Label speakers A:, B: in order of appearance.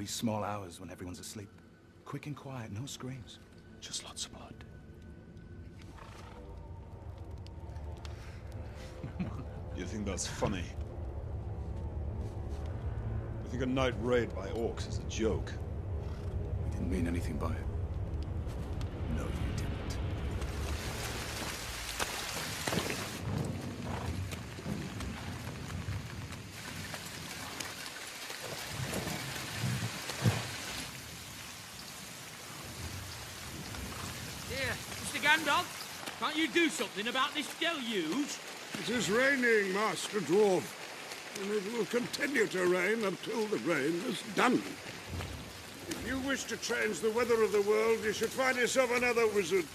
A: wee small hours when everyone's asleep. Quick and quiet, no screams. Just lots of blood.
B: You think that's funny? You think a night raid by orcs is a joke?
A: We didn't mean anything by it. No, you didn't.
C: Here, Mr. Gandalf, can't you do something about this deluge?
D: It is raining, Master Dwarf, and it will continue to rain until the rain is done. If you wish to change the weather of the world, you should find yourself another wizard.